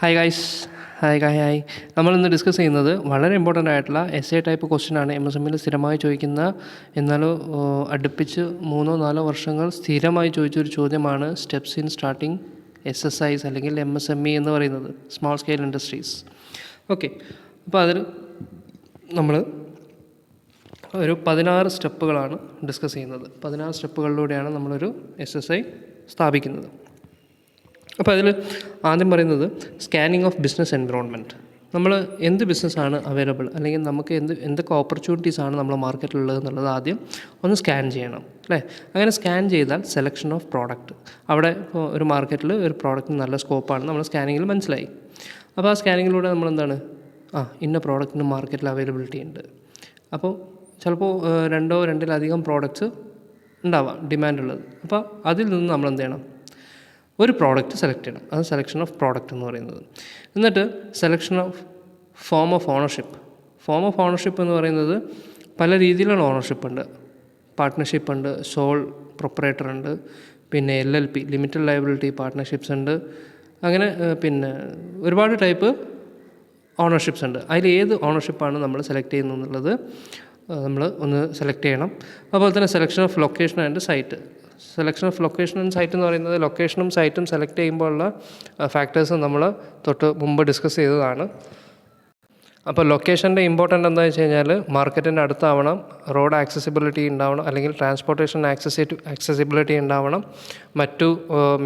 Hi guys. Hi. നമ്മളിന്ന് discuss ചെയ്യുന്നത് വളരെ ഇമ്പോർട്ടൻ്റ് ആയിട്ടുള്ള എസ് എ ടൈപ്പ് ക്വസ്റ്റ്യനാണ്. MSMയിൽ സ്ഥിരമായി ചോദിക്കുന്ന, എന്നാൽ അടുപ്പിച്ച് 3-4 വർഷങ്ങൾ സ്ഥിരമായി ചോദിച്ചൊരു ചോദ്യമാണ് സ്റ്റെപ്സ് ഇൻ സ്റ്റാർട്ടിങ് SSIs അല്ലെങ്കിൽ MSME എന്ന് പറയുന്നത്, സ്മോൾ സ്കെയിൽ ഇൻഡസ്ട്രീസ്. ഓക്കെ, അപ്പോൾ അതിൽ നമ്മൾ ഒരു 16 സ്റ്റെപ്പുകളാണ് ഡിസ്കസ് ചെയ്യുന്നത്. 16 സ്റ്റെപ്പുകളിലൂടെയാണ് നമ്മളൊരു SSI സ്ഥാപിക്കുന്നത്. അപ്പോൾ അതിൽ ആദ്യം പറയുന്നത് സ്കാനിങ് ഓഫ് ബിസിനസ് എൻവിറോൺമെൻറ്റ്. നമ്മൾ എന്ത് ബിസിനസ്സാണ് അവൈലബിൾ, അല്ലെങ്കിൽ നമുക്ക് എന്തൊക്കെ ഓപ്പർച്യൂണിറ്റീസാണ് നമ്മുടെ മാർക്കറ്റിലുള്ളത് എന്നുള്ളത് ആദ്യം ഒന്ന് സ്കാൻ ചെയ്യണം, അല്ലേ? അങ്ങനെ സ്കാൻ ചെയ്താൽ സെലക്ഷൻ ഓഫ് പ്രോഡക്റ്റ്, അവിടെ ഇപ്പോൾ ഒരു മാർക്കറ്റിൽ ഒരു പ്രോഡക്റ്റിന് നല്ല സ്കോപ്പാണ് നമ്മൾ സ്കാനിങ്ങിൽ മനസ്സിലായി. അപ്പോൾ ആ സ്കാനിങ്ങിലൂടെ നമ്മളെന്താണ്, ഇന്ന പ്രോഡക്റ്റിന് മാർക്കറ്റിൽ അവൈലബിലിറ്റി ഉണ്ട്. അപ്പോൾ ചിലപ്പോൾ 2-2-ലധികം പ്രോഡക്റ്റ്സ് ഉണ്ടാവാം ഡിമാൻഡുള്ളത്. അപ്പോൾ അതിൽ നിന്ന് നമ്മൾ എന്ത് ചെയ്യണം, ഒരു പ്രോഡക്റ്റ് സെലക്ട് ചെയ്യണം. അത് സെലക്ഷൻ ഓഫ് പ്രോഡക്റ്റ് എന്ന് പറയുന്നത്. എന്നിട്ട് selection of form of ownership എന്ന് പറയുന്നത് പല രീതിയിലുള്ള ഓണർഷിപ്പ് ഉണ്ട്. പാർട്ട്ണർഷിപ്പ് ഉണ്ട്, സോൾ പ്രൊപ്പറേറ്റർ ഉണ്ട്, പിന്നെ LLP ലിമിറ്റഡ് ലയബിലിറ്റി പാർട്ട്ണർഷിപ്സ് ഉണ്ട്. അങ്ങനെ പിന്നെ ഒരുപാട് ടൈപ്പ് ഓണർഷിപ്സ് ഉണ്ട്. അതിൽ ഏത് ഓണർഷിപ്പാണ് നമ്മൾ സെലക്ട് ചെയ്യുന്നത് എന്നുള്ളത് നമ്മൾ ഒന്ന് സെലക്ട് ചെയ്യണം. അതുപോലെ തന്നെ selection of location and site. Selection of location and site എന്ന് പറയുന്നത് ലൊക്കേഷനും സൈറ്റും സെലക്ട് ചെയ്യുമ്പോഴുള്ള ഫാക്ടേഴ്സ് നമ്മൾ തൊട്ട് മുമ്പ് ഡിസ്കസ് ചെയ്തതാണ്. അപ്പോൾ ലൊക്കേഷൻ്റെ ഇമ്പോർട്ടൻ്റ് എന്താണെന്ന് വെച്ച് കഴിഞ്ഞാൽ മാർക്കറ്റിൻ്റെ അടുത്താവണം, റോഡ് ആക്സസിബിലിറ്റി ഉണ്ടാവണം, അല്ലെങ്കിൽ ട്രാൻസ്പോർട്ടേഷൻ ആക്സസിബിലിറ്റി ഉണ്ടാവണം, മറ്റു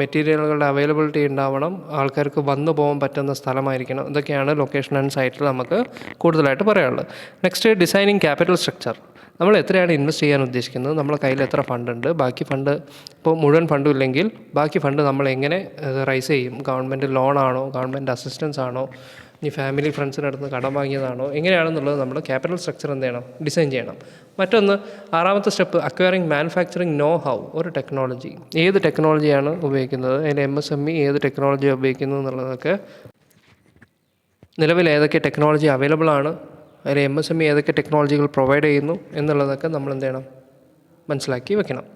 മെറ്റീരിയലുകളുടെ അവൈലബിലിറ്റി ഉണ്ടാവണം, ആൾക്കാർക്ക് വന്നു പോകാൻ പറ്റുന്ന സ്ഥലമായിരിക്കണം. ഇതൊക്കെയാണ് ലൊക്കേഷൻ ആൻഡ് സൈറ്റിൽ നമുക്ക് കൂടുതലായിട്ട് പറയാനുള്ളത്. Next designing capital structure. നമ്മൾ എത്രയാണ് ഇൻവെസ്റ്റ് ചെയ്യാൻ ഉദ്ദേശിക്കുന്നത്, നമ്മളെ കയ്യിൽ എത്ര ഫണ്ടുണ്ട്, ബാക്കി ഫണ്ട് ഇപ്പോൾ മുഴുവൻ ഫണ്ടും ഇല്ലെങ്കിൽ ബാക്കി ഫണ്ട് നമ്മൾ എങ്ങനെ റൈസ് ചെയ്യും, ഗവൺമെൻറ് ലോണാണോ, ഗവൺമെൻറ് അസിസ്റ്റൻസ് ആണോ, ഇനി ഫാമിലി ഫ്രണ്ട്സിൻ്റെ അടുത്ത് കടം വാങ്ങിയതാണോ, എങ്ങനെയാണെന്നുള്ളത് നമ്മൾ ക്യാപിറ്റൽ സ്ട്രക്ചർ എന്ത് ചെയ്യണം, ഡിസൈൻ ചെയ്യണം. മറ്റൊന്ന്, 6ാമത്തെ step acquiring manufacturing know how. ഒരു ടെക്നോളജി, ഏത് ടെക്നോളജിയാണ് ഉപയോഗിക്കുന്നത്, അതിൻ്റെ MSME ഏത് ടെക്നോളജിയാണ് ഉപയോഗിക്കുന്നത് എന്നുള്ളതൊക്കെ, നിലവിൽ ഏതൊക്കെ ടെക്നോളജി അവൈലബിൾ ആണ്, അതിൽ MSME ഏതൊക്കെ ടെക്നോളജികൾ പ്രൊവൈഡ് ചെയ്യുന്നു എന്നുള്ളതൊക്കെ നമ്മൾ എന്ത് ചെയ്യണം, മനസ്സിലാക്കി വെക്കണം.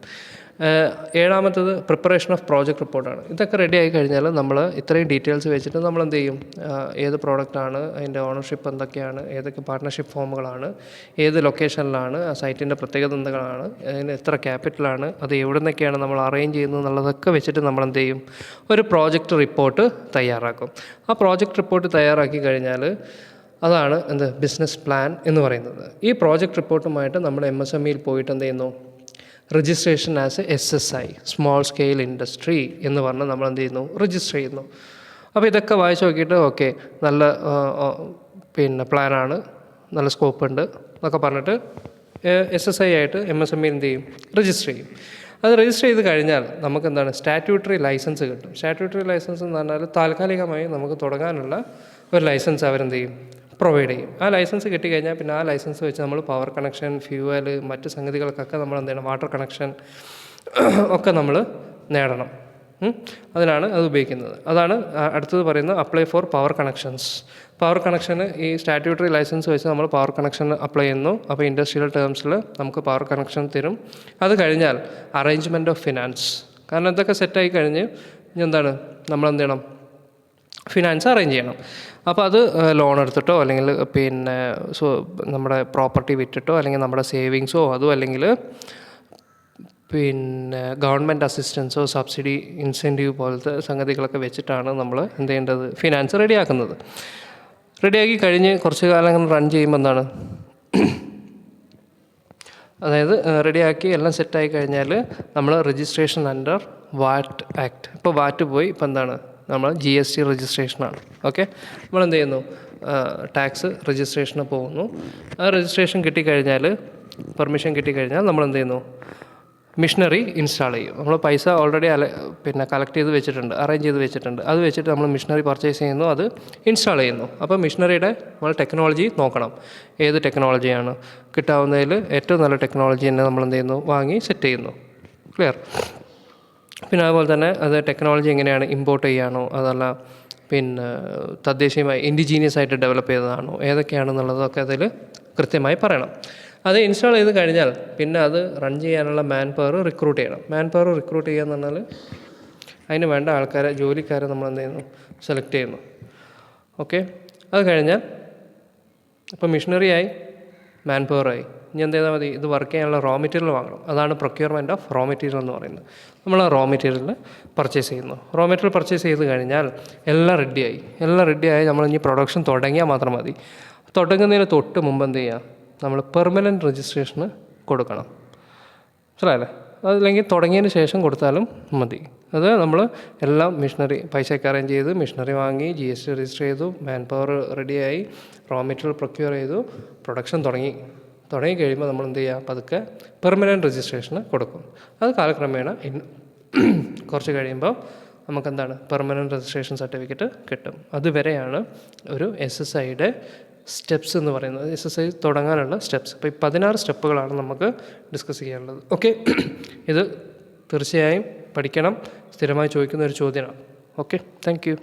7ാമത്തത് പ്രിപ്പറേഷൻ ഓഫ് പ്രോജക്റ്റ് റിപ്പോർട്ടാണ്. ഇതൊക്കെ റെഡി ആയി കഴിഞ്ഞാൽ നമ്മൾ ഇത്രയും ഡീറ്റെയിൽസ് വെച്ചിട്ട് നമ്മൾ എന്ത് ചെയ്യും, ഏത് പ്രോഡക്റ്റാണ്, അതിൻ്റെ ഓണർഷിപ്പ് എന്തൊക്കെയാണ്, ഏതൊക്കെ പാർട്ട്ണർഷിപ്പ് ഫോമുകളാണ്, ഏത് ലൊക്കേഷനിലാണ്, ആ സൈറ്റിൻ്റെ പ്രത്യേകത എന്തൊക്കെയാണ്, അതിന് എത്ര ക്യാപിറ്റലാണ്, അത് എവിടെ നിന്നൊക്കെയാണ് നമ്മൾ അറേഞ്ച് ചെയ്യുന്നത് എന്നുള്ളതൊക്കെ വെച്ചിട്ട് നമ്മൾ എന്ത് ചെയ്യും, ഒരു പ്രോജക്റ്റ് റിപ്പോർട്ട് തയ്യാറാക്കും. ആ പ്രോജക്റ്റ് റിപ്പോർട്ട് തയ്യാറാക്കി കഴിഞ്ഞാൽ അതാണ് എന്ത്, ബിസിനസ് പ്ലാൻ എന്ന് പറയുന്നത്. ഈ പ്രോജക്റ്റ് റിപ്പോർട്ടുമായിട്ട് നമ്മൾ MSMEയിൽ പോയിട്ട് എന്ത് ചെയ്യുന്നു, registration as SSI small scale industry എന്ന് പറഞ്ഞ് നമ്മൾ എന്ത് ചെയ്യുന്നു, രജിസ്റ്റർ ചെയ്യുന്നു. അപ്പോൾ ഇതൊക്കെ വായിച്ച് നോക്കിയിട്ട് ഓക്കെ, നല്ല പിന്നെ പ്ലാനാണ്, നല്ല സ്കോപ്പ് ഉണ്ട് എന്നൊക്കെ പറഞ്ഞിട്ട് SSI ആയിട്ട് MSME എന്ത് ചെയ്യും, രജിസ്റ്റർ ചെയ്യും. അത് രജിസ്റ്റർ ചെയ്ത് കഴിഞ്ഞാൽ നമുക്ക് എന്താണ്, സ്റ്റാറ്റ്യൂട്ടറി ലൈസൻസ് കിട്ടും. സ്റ്റാറ്റ്യൂട്ടറി ലൈസൻസ് എന്ന് പറഞ്ഞാൽ താൽക്കാലികമായി നമുക്ക് തുടങ്ങാനുള്ള ഒരു ലൈസൻസ് അവരെന്ത് ചെയ്യും, പ്രൊവൈഡ് ചെയ്യും. ആ ലൈസൻസ് കിട്ടിക്കഴിഞ്ഞാൽ പിന്നെ ആ ലൈസൻസ് വെച്ച് നമ്മൾ പവർ കണക്ഷൻ, ഫ്യൂവൽ, മറ്റ് സംഗതികൾക്കൊക്കെ നമ്മൾ എന്ത് ചെയ്യണം, വാട്ടർ കണക്ഷൻ ഒക്കെ നമ്മൾ നേടണം. അതിനാണ് അത് ഉപയോഗിക്കുന്നത്. അതാണ് അടുത്തത് പറയുന്നത് apply for power connections. Power കണക്ഷന് ഈ സ്റ്റാറ്റ്യൂട്ടറി ലൈസൻസ് വെച്ച് നമ്മൾ പവർ കണക്ഷൻ അപ്ലൈ ചെയ്യുന്നു. അപ്പോൾ ഇൻഡസ്ട്രിയൽ ടേംസിൽ നമുക്ക് പവർ കണക്ഷൻ തരും. അത് കഴിഞ്ഞാൽ അറേഞ്ച്മെൻറ്റ് ഓഫ് ഫിനാൻസ്. കാരണം ഇതൊക്കെ സെറ്റായി കഴിഞ്ഞ് എന്താണ്, നമ്മളെന്ത് ചെയ്യണം, ഫിനാൻസ് അറേഞ്ച് ചെയ്യണം. അപ്പോൾ അത് ലോൺ എടുത്തിട്ടോ, അല്ലെങ്കിൽ പിന്നെ നമ്മുടെ പ്രോപ്പർട്ടി വിറ്റിട്ടോ, അല്ലെങ്കിൽ നമ്മുടെ സേവിങ്സോ, അതും അല്ലെങ്കിൽ പിന്നെ ഗവൺമെൻറ് അസിസ്റ്റൻസോ, സബ്സിഡി, ഇൻസെൻറ്റീവ് പോലത്തെ സംഗതികളൊക്കെ വെച്ചിട്ടാണ് നമ്മൾ എന്ത് ചെയ്യേണ്ടത്, ഫിനാൻസ് റെഡിയാക്കുന്നത്. റെഡിയാക്കി കഴിഞ്ഞ് കുറച്ച് കാലം റൺ ചെയ്യുമ്പോൾ എന്താണ്, അതായത് റെഡിയാക്കി എല്ലാം സെറ്റായി കഴിഞ്ഞാൽ നമ്മൾ രജിസ്ട്രേഷൻ അണ്ടർ വാറ്റ് ആക്ട്. ഇപ്പോൾ വാറ്റ് പോയി, ഇപ്പോൾ എന്താണ്, നമ്മൾ GST രജിസ്ട്രേഷനാണ്. ഓക്കെ, നമ്മളെന്ത് ചെയ്യുന്നു, ടാക്സ് രജിസ്ട്രേഷന് പോകുന്നു. ആ രജിസ്ട്രേഷൻ കിട്ടിക്കഴിഞ്ഞാൽ, പെർമിഷൻ കിട്ടിക്കഴിഞ്ഞാൽ നമ്മളെന്ത് ചെയ്യുന്നു, മിഷനറി ഇൻസ്റ്റാൾ ചെയ്യും. നമ്മൾ പൈസ ഓൾറെഡി പിന്നെ കളക്ട് ചെയ്ത് വെച്ചിട്ടുണ്ട്, അറേഞ്ച് ചെയ്ത് വെച്ചിട്ടുണ്ട്. അത് വെച്ചിട്ട് നമ്മൾ മിഷനറി പർച്ചേസ് ചെയ്യുന്നു, അത് ഇൻസ്റ്റാൾ ചെയ്യുന്നു. അപ്പോൾ മിഷനറിയുടെ നമ്മൾ ടെക്നോളജി നോക്കണം, ഏത് ടെക്നോളജിയാണ് കിട്ടാവുന്നതിൽ ഏറ്റവും നല്ല ടെക്നോളജി തന്നെ നമ്മൾ എന്ത് ചെയ്യുന്നു, വാങ്ങി സെറ്റ് ചെയ്യുന്നു. ക്ലിയർ? പിന്നെ അതുപോലെ തന്നെ അത് ടെക്നോളജി എങ്ങനെയാണ്, ഇമ്പോർട്ട് ചെയ്യാനോ അതല്ല പിന്നെ തദ്ദേശീയമായി ഇൻഡിജീനിയസ് ആയിട്ട് ഡെവലപ്പ് ചെയ്തതാണോ, ഏതൊക്കെയാണെന്നുള്ളതൊക്കെ അതിൽ കൃത്യമായി പറയണം. അത് ഇൻസ്റ്റാൾ ചെയ്ത് കഴിഞ്ഞാൽ പിന്നെ അത് റൺ ചെയ്യാനുള്ള മാൻ പവർ റിക്രൂട്ട് ചെയ്യണം. മാൻ പവർ റിക്രൂട്ട് ചെയ്യുക എന്ന് പറഞ്ഞാൽ അതിന് വേണ്ട ആൾക്കാരെ, ജോലിക്കാരെ നമ്മൾ എന്ത് ചെയ്യുന്നു, സെലക്ട് ചെയ്യുന്നു. ഓക്കെ, അത് കഴിഞ്ഞാൽ ഇപ്പോൾ മെഷീനറി ആയി, മാൻ പവറായി. ഇനി എന്ത് ചെയ്താൽ മതി? ഇത് വർക്ക് ചെയ്യാനുള്ള റോ മെറ്റീരിയൽ വാങ്ങണം. അതാണ് പ്രൊക്യൂർമെൻറ്റ് ഓഫ് റോ മെറ്റീരിയൽ എന്ന് പറയുന്നത്. നമ്മൾ ആ റോ മെറ്റീരിയൽ പർച്ചേസ് ചെയ്യുന്നു. റോ മെറ്റീരിയൽ പർച്ചേസ് ചെയ്ത് കഴിഞ്ഞാൽ എല്ലാം റെഡിയായി നമ്മൾ ഇനി പ്രൊഡക്ഷൻ തുടങ്ങിയാൽ മാത്രം മതി. തുടങ്ങുന്നതിന് തൊട്ട് മുമ്പ് എന്ത് ചെയ്യുക? നമ്മൾ പെർമനൻറ്റ് രജിസ്ട്രേഷന് കൊടുക്കണം. മനസ്സിലായല്ലേ? അതല്ലെങ്കിൽ തുടങ്ങിയതിന് ശേഷം കൊടുത്താലും മതി. അത് നമ്മൾ എല്ലാം മെഷീനറി പൈസയൊക്കെ അറേഞ്ച് ചെയ്ത് മെഷീനറി വാങ്ങി, GST രജിസ്റ്റർ ചെയ്തു, മാൻ പവർ റെഡിയായി, റോ മെറ്റീരിയൽ പ്രൊക്യൂർ ചെയ്തു, പ്രൊഡക്ഷൻ തുടങ്ങി കഴിയുമ്പോൾ നമ്മൾ എന്ത് ചെയ്യുക? പതുക്കെ പെർമനൻറ്റ് രജിസ്ട്രേഷന് കൊടുക്കും. അത് കാലക്രമേണ കുറച്ച് കഴിയുമ്പോൾ നമുക്കെന്താണ്? പെർമനൻറ്റ് രജിസ്ട്രേഷൻ സർട്ടിഫിക്കറ്റ് കിട്ടും. അതുവരെയാണ് ഒരു SSIയുടെ സ്റ്റെപ്സ് എന്ന് പറയുന്നത്. SSI തുടങ്ങാനുള്ള സ്റ്റെപ്സ്. ഇപ്പോൾ ഈ 16 സ്റ്റെപ്പുകളാണ് നമുക്ക് ഡിസ്കസ് ചെയ്യാനുള്ളത്. ഓക്കെ, ഇത് തീർച്ചയായും പഠിക്കണം. സ്ഥിരമായി ചോദിക്കുന്ന ഒരു ചോദ്യമാണ്. Okay, thank you.